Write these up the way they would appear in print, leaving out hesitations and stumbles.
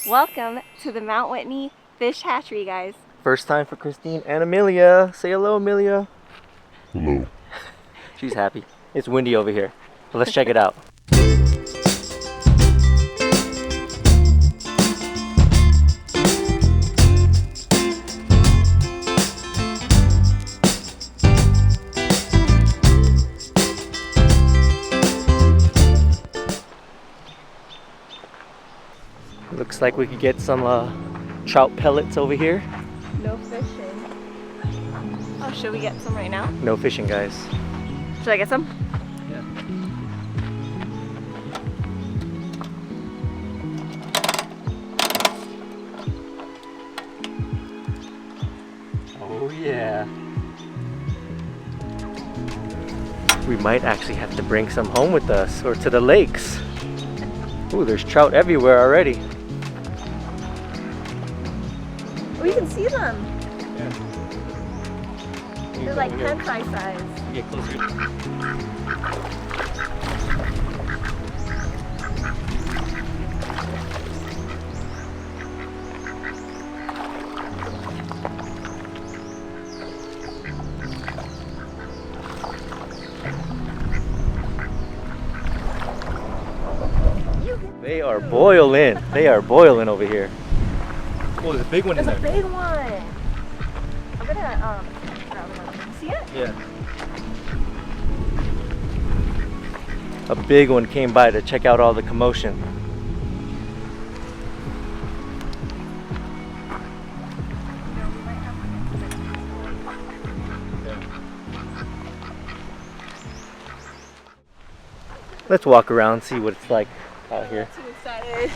Welcome to the Mount Whitney Fish Hatchery, guys. First time for Christine and Amelia. Say hello, Amelia. Hello. She's happy. It's windy over here. But let's check it out. Looks like we could get some trout pellets over here. No fishing. Oh, should we get some right now? No fishing, guys. Should I get some? Yeah. Oh yeah. We might actually have to bring some home with us or to the lakes. Ooh, there's trout everywhere already. Oh, you can see them. Yeah. They're like pen size. Get closer. They are boiling. They are boiling over here. Oh, there's a big one in There's there. a big one. I'm gonna grab one. See it? Yeah. A big one came by to check out all the commotion. Let's walk around, see what it's like out here. Too excited.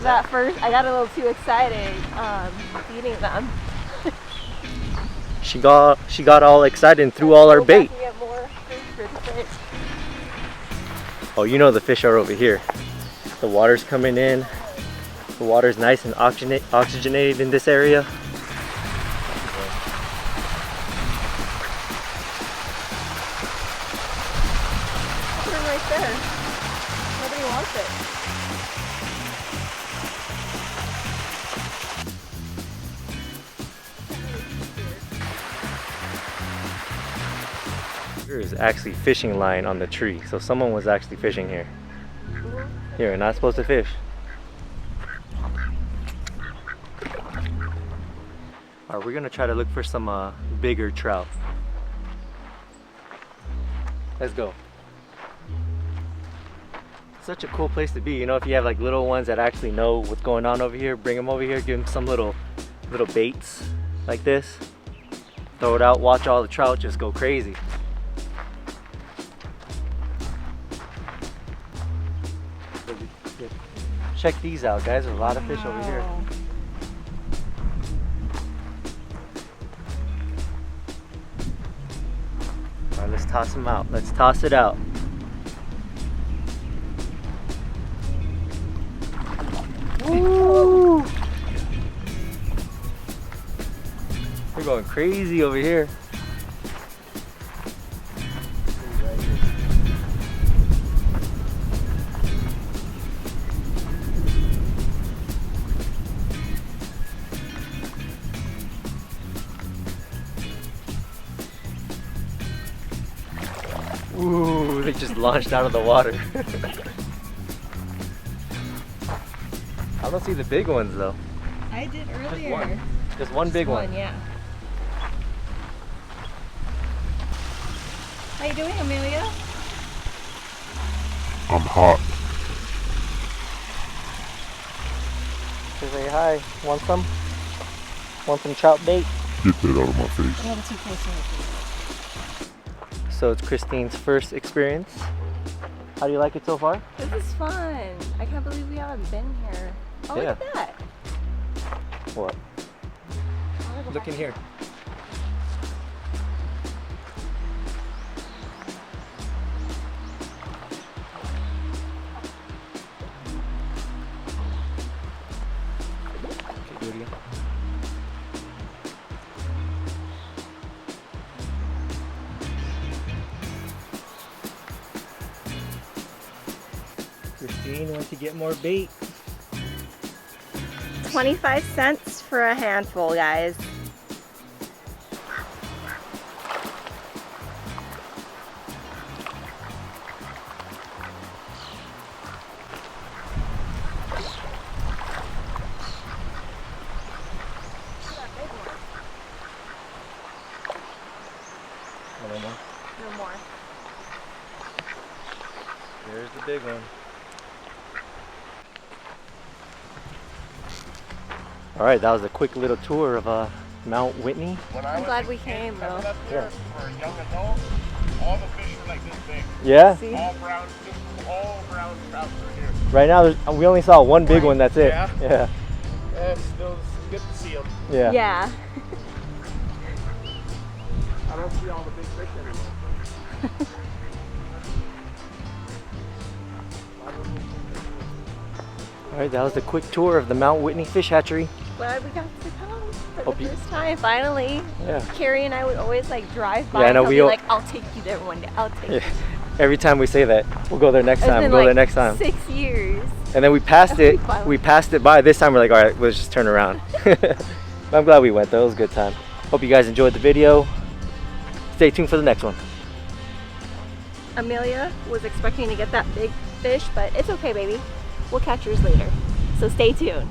That first, I got a little too excited feeding them. She got all excited and threw all our bait. Hope I can get more food for the fish. Oh, you know the fish are over here. The water's coming in. The water's nice and oxygenated in this area. Put them right there. Nobody wants it. There is actually fishing line on the tree, so someone was actually fishing here. Here, we're not supposed to fish. Alright, we're gonna try to look for some bigger trout. Let's go. Such a cool place to be. You know, if you have like little ones that actually know what's going on over here, bring them over here, give them some little baits like this. Throw it out, watch all the trout just go crazy. Check these out, guys. There's a lot of fish over here. All right, let's toss them out. Let's toss it out. Woo! We're going crazy over here. Ooh, they just launched out of the water. I don't see the big ones though. I did earlier. Just one big one. Yeah. How you doing, Amelia? I'm hot. Say hi. Want some? Want some trout bait? Get that out of my face. Yeah, too close to me. So it's Christine's first experience. How do you like it so far? This is fun. I can't believe we haven't been here. Oh, Yeah. look at that. What? I wanna go Look in back. here. Okay, do it again. Christine wants to get more bait. 25 cents for a handful, guys. No more. There's the big one. All right, that was a quick little tour of Mount Whitney. I'm glad we came, though. Yeah. For a young adult, all the fish are like this big. Yeah? See? All brown trout are here. Right now, we only saw one big one, that's it. Yeah? Yeah. Still good to see them. Yeah. Yeah. I don't see all the big fish anymore. All right, that was the quick tour of the Mount Whitney Fish Hatchery. Glad we got to come for Hope the you- first time, finally. Yeah. Carrie and I would always like drive by Yeah, I know, and we he'll all- be like, I'll take you there one day. I'll take you. Yeah. Every time we say that, we'll go there next It's time. been We'll go like there next time. 6 years. And then we passed it. Finally. We passed it by. This time we're like, all right, let's just turn around. I'm glad we went though. It was a good time. Hope you guys enjoyed the video. Stay tuned for the next one. Amelia was expecting to get that big fish, but it's okay, baby. We'll catch yours later. So stay tuned.